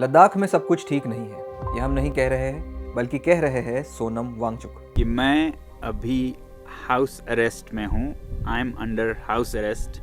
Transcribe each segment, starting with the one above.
लद्दाख में सब कुछ ठीक नहीं है, ये हम नहीं कह रहे हैं, बल्कि कह रहे हैं सोनम वांगचुक। कि मैं अभी हाउस अरेस्ट में हूँ। I am under house arrest.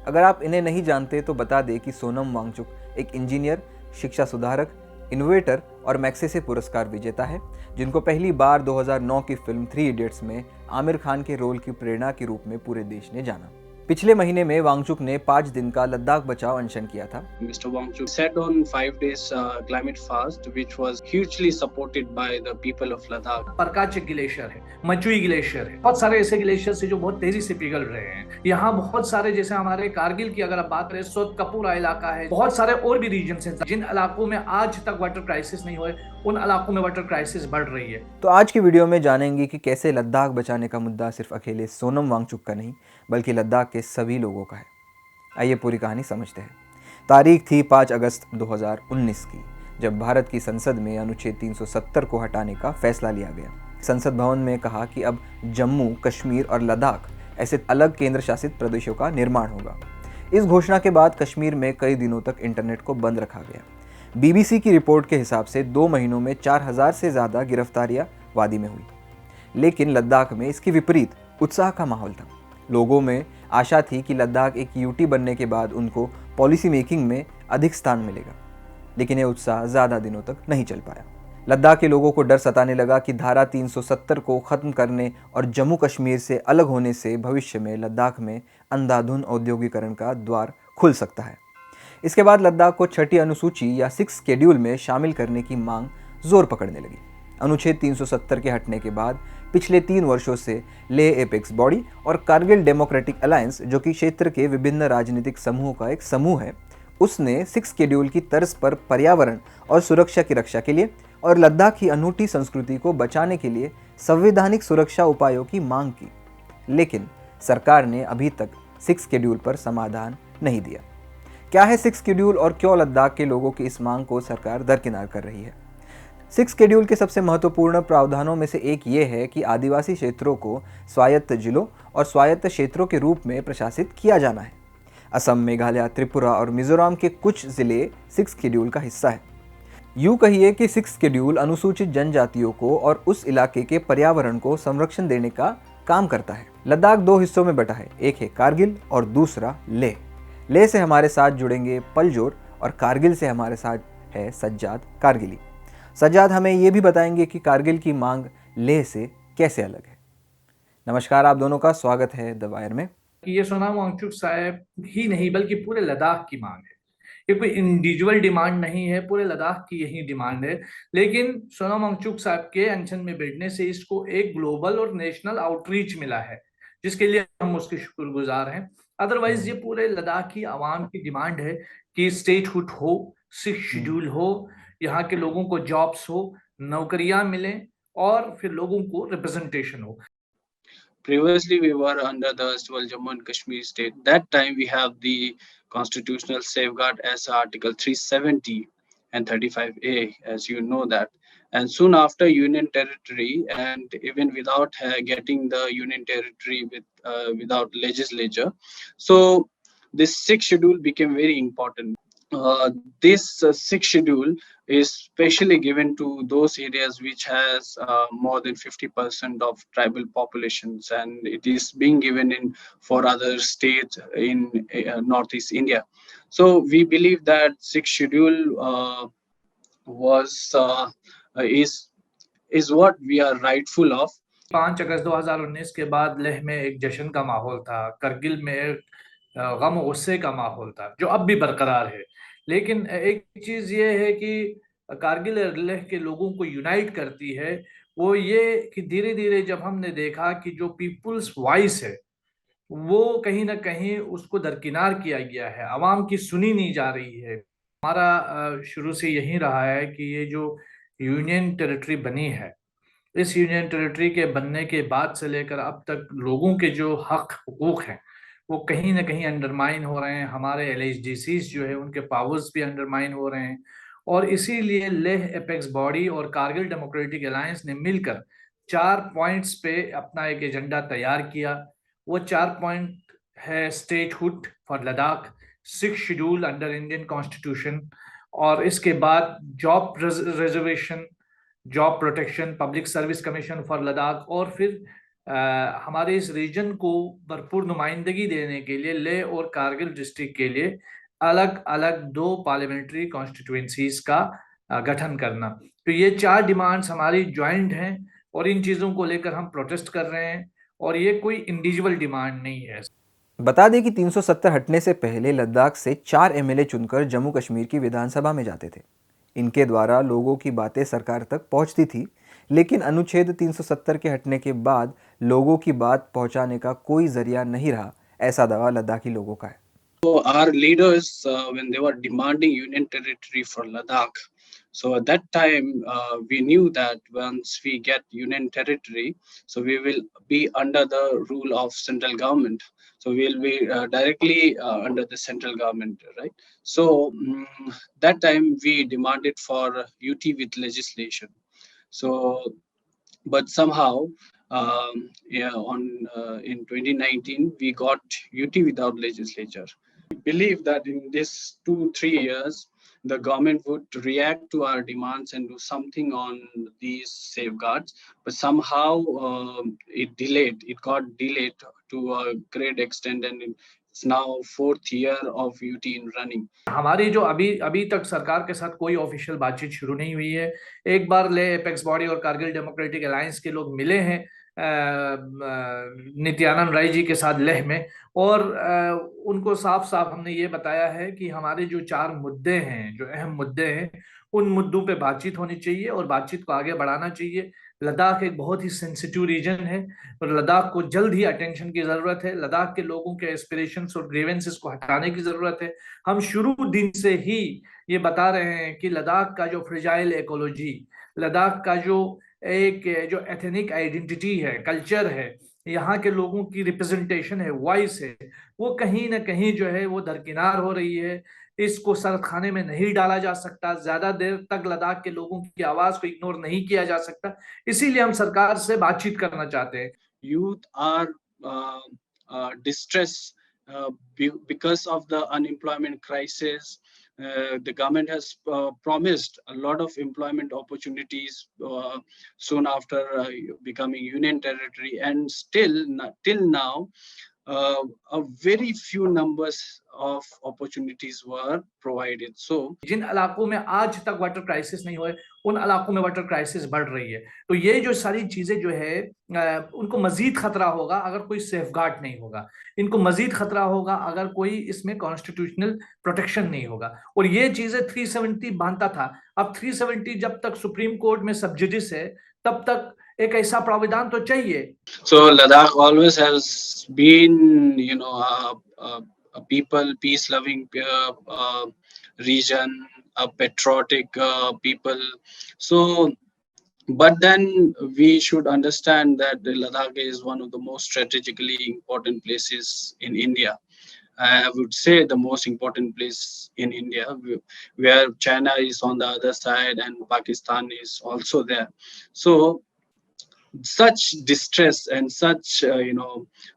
अगर आप इन्हें नहीं जानते तो बता दें कि सोनम वांगचुक एक इंजीनियर, शिक्षा सुधारक, इनोवेटर और मैग्सेसे पुरस्कार विजेता है, जिनको पहली बार 2009 की फिल्म 3 इडियट्स में आमिर खान के रोल की प्रेरणा के रूप में पूरे देश ने जाना। पिछले महीने में वांगचुक ने 5 दिन का लद्दाख बचाओ अनशन किया था। Mr. Wangchuk set on 5 days climate fast, which was hugely supported by the people of Ladakh. Parkachik glacier है, मचुई ग्लेशियर है, बहुत सारे ऐसे ग्लेशियर है जो बहुत तेजी से पिघल रहे हैं। यहाँ बहुत सारे, जैसे हमारे कारगिल की अगर आप बात करें, सोत कपूरा इलाका है, बहुत सारे और भी रीजन हैं जिन इलाकों में आज तक वाटर क्राइसिस नहीं हुए, उन इलाकों में वाटर क्राइसिस बढ़ रही है। तो आज की वीडियो में जानेंगे कि कैसे लद्दाख बचाने का मुद्दा सिर्फ अकेले सोनम वांगचुक का नहीं, बल्कि लद्दाख के सभी लोगों का है। आइए पूरी कहानी समझते हैं। तारीख थी 5 अगस्त 2019 की, जब भारत की संसद में अनुच्छेद 370 को हटाने का फैसला लिया गया। संसद भवन में कहा कि अब जम्मू, कश्मीर और लद्दाख ऐसे अलग केंद्र शासित प्रदेशों का निर्माण होगा। इस घोषणा के बाद कश्मीर में कई दिनों तक इंटरनेट को बंद रखा गया। बीबीसी की रिपोर्ट के हिसाब से 2 महीनों में 4000 से ज़्यादा गिरफ्तारियां वादी में हुई। लेकिन लद्दाख में इसके विपरीत उत्साह का माहौल था। लोगों में आशा थी कि लद्दाख एक यूटी बनने के बाद उनको पॉलिसी मेकिंग में अधिक स्थान मिलेगा। लेकिन यह उत्साह ज़्यादा दिनों तक नहीं चल पाया। लद्दाख के लोगों को डर सताने लगा कि धारा 370 को ख़त्म करने और जम्मू कश्मीर से अलग होने से भविष्य में लद्दाख में अंधाधुंध औद्योगिकरण का द्वार खुल सकता है। इसके बाद लद्दाख को 6ठी अनुसूची या 6 शेड्यूल में शामिल करने की मांग जोर पकड़ने लगी। अनुच्छेद 370 के हटने के बाद पिछले 3 वर्षों से लेह एपेक्स बॉडी और कारगिल डेमोक्रेटिक अलायंस, जो कि क्षेत्र के विभिन्न राजनीतिक समूहों का एक समूह है, उसने 6 शेड्यूल की तर्ज पर पर्यावरण और सुरक्षा की रक्षा के लिए और लद्दाख की अनूठी संस्कृति को बचाने के लिए संवैधानिक सुरक्षा उपायों की मांग की। लेकिन सरकार ने अभी तक 6 शेड्यूल पर समाधान नहीं दिया। क्या है 6 शेड्यूल और क्यों लद्दाख के लोगों की इस मांग को सरकार दरकिनार कर रही है? 6 शेड्यूल के सबसे महत्वपूर्ण प्रावधानों में से एक ये है कि आदिवासी क्षेत्रों को स्वायत्त जिलों और स्वायत्त क्षेत्रों के रूप में प्रशासित किया जाना है। असम, मेघालय, त्रिपुरा और मिजोरम के कुछ जिले 6 शेड्यूल का हिस्सा है। यूँ कहिए कि 6 शेड्यूल अनुसूचित जनजातियों को और उस इलाके के पर्यावरण को संरक्षण देने का काम करता है। लद्दाख 2 हिस्सों में बटा है, एक है कारगिल और दूसरा लेह। लेह से हमारे साथ जुड़ेंगे पलजोर और कारगिल से हमारे साथ है सज्जाद कारगिली। सज्जाद हमें ये भी बताएंगे कि कारगिल की मांग लेह से कैसे अलग है। नमस्कार, आप दोनों का स्वागत है द वायर में। ये सोनम वांगचुक साहब ही नहीं बल्कि पूरे लद्दाख की मांग है। ये कोई इंडिविजुअल डिमांड नहीं है, पूरे लद्दाख की यही डिमांड है। लेकिन सोनम वांगचुक साहब के अनशन में बैठने से इसको एक ग्लोबल और नेशनल आउटरीच मिला है, जिसके लिए हम उसके शुक्रगुजार हैं। अदरवाइज ये पूरे लद्दाख की आवाम की डिमांड है कि स्टेटहुड हो, 6 शेड्यूल हो, यहाँ के लोगों को जॉब्स हो, नौकरियां मिलें और फिर लोगों को रिप्रेजेंटेशन हो। Previously, we were under the Westwall Jammu and Kashmir state. That time, we have the constitutional safeguard as Article 370 and 35A, as you know that. And soon after, Union Territory, and even without getting the Union Territory without legislature, so this 6th schedule became very important. This 6th schedule is specially given to those areas which has more than 50% of tribal populations, and it is being given in for other states in northeast India. So we believe that 6th schedule is what we are rightful of. 5 अगस्त 2019 के बाद लेह में एक जश्न का माहौल था, करगिल में एक गम गुस्से का माहौल था, जो अब भी बरकरार है। लेकिन एक चीज ये है कि कारगिल और लेह के लोगों को यूनाइट करती है, वो ये कि धीरे धीरे जब हमने देखा कि जो पीपुल्स वॉइस है वो कहीं ना कहीं उसको दरकिनार किया गया है, आवाम की सुनी नहीं जा रही है। हमारा शुरू से यही रहा है कि ये जो यूनियन टेरिटरी बनी है, इस यूनियन टेरिटरी के बनने के बाद से लेकर अब तक लोगों के जो हक हुकूक हैं वो कहीं ना कहीं अंडरमाइन हो रहे हैं। हमारे LHDCs जो है उनके पावर्स भी अंडरमाइन हो रहे हैं, और इसीलिए लेह एपेक्स बॉडी और कारगिल डेमोक्रेटिक अलायंस ने मिलकर 4 पॉइंट्स पे अपना एक एजेंडा तैयार किया। वो 4 पॉइंट है: statehood for Ladakh, 6 schedule under Indian constitution, और इसके बाद job reservation, job protection, public service commission for Ladakh, और फिर हमारे इस रीजन को भरपूर नुमाइंदगी देने के लिए लेह और कारगिल डिस्ट्रिक्ट के लिए अलग अलग 2 पार्लियामेंट्री कॉन्स्टिट्यूएंसीज का गठन करना। तो ये 4 डिमांड्स हमारी ज्वाइंट हैं और इन चीज़ों को लेकर हम प्रोटेस्ट कर रहे हैं, और ये कोई इंडिविजुअल डिमांड नहीं है। बता दें कि 370 हटने से पहले लद्दाख से 4 एमएलए चुनकर जम्मू कश्मीर की विधानसभा में जाते थे। इनके द्वारा लोगों की बातें सरकार तक पहुंचती थी, लेकिन अनुच्छेद 370 के हटने के बाद लोगों की बात पहुंचाने का कोई जरिया नहीं रहा, ऐसा दावा लद्दाखी लोगों का है। So our leaders, when they were demanding union territory for Ladakh, so at that time we knew that once we get union territory, so we will be under the rule of central government. So we'll be directly under the central government, right? So that time we demanded for UT with legislation. So, but somehow, in 2019 we got UT without legislature. Believe that in this 2-3 years the government would react to our demands and do something on these safeguards, but somehow it got delayed to a great extent, and it's now 4th year of UT in running. हमारी जो अभी तक सरकार के साथ कोई official बातचीत शुरू नहीं हुई है। एक बार ले एपेक्स बॉडी और कारगिल डेमोक्रेटिक अलायंस के लोग मिले हैं नित्यानंद राय जी के साथ लेह में, और उनको साफ साफ हमने ये बताया है कि हमारे जो 4 मुद्दे हैं, जो अहम मुद्दे हैं, उन मुद्दों पे बातचीत होनी चाहिए और बातचीत को आगे बढ़ाना चाहिए। लद्दाख एक बहुत ही सेंसिटिव रीजन है और लद्दाख को जल्द ही अटेंशन की जरूरत है। लद्दाख के लोगों के एस्पिरेशंस और ग्रीवेंसेस को हटाने की जरूरत है। हम शुरू दिन से ही ये बता रहे हैं कि लद्दाख का जो फ्रेजाइल इकोलॉजी, लद्दाख का जो एथनिक आइडेंटिटी है, कल्चर है, यहाँ के लोगों की रिप्रेजेंटेशन है, वॉइस है, वो कहीं ना कहीं जो है वो दरकिनार हो रही है। इसको सरद खाने में नहीं डाला जा सकता, ज्यादा देर तक लद्दाख के लोगों की आवाज को इग्नोर नहीं किया जा सकता। इसीलिए हम सरकार से बातचीत करना चाहते हैं। Youth are distressed because of the unemployment crisis. The government has promised a lot of employment opportunities soon after becoming union territory, and still till now a very few numbers of opportunities were provided. So जिन इलाकों में आज तक water crisis नहीं हुए, उन इलाकों में water crisis बढ़ रही है। तो ये जो सारी चीजें जो है उनको मजीद खतरा होगा अगर कोई सेफगार्ड नहीं होगा, इनको मजीद खतरा होगा अगर कोई इसमें कॉन्स्टिट्यूशनल प्रोटेक्शन नहीं होगा। और ये चीजें 370 बांधता था। अब 370 जब तक सुप्रीम कोर्ट में सब जुडिस है, तब तक एक ऐसा प्राविधान तो चाहिए। So Ladakh always has been, a peace-loving region, a patriotic people. So, but then we should understand that Ladakh is one of the most strategically important places in India. I would say the most important place in India, where China is on the other side and Pakistan is also there. So such distress and such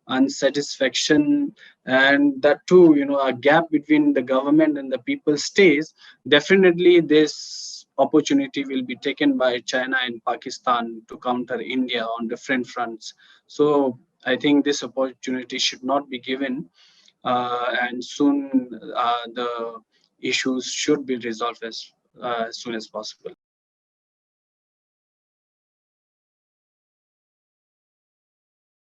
unsatisfaction, and that too, a gap between the government and the people stays, definitely this opportunity will be taken by China and Pakistan to counter India on different fronts. So I think this opportunity should not be given, and soon the issues should be resolved as soon as possible.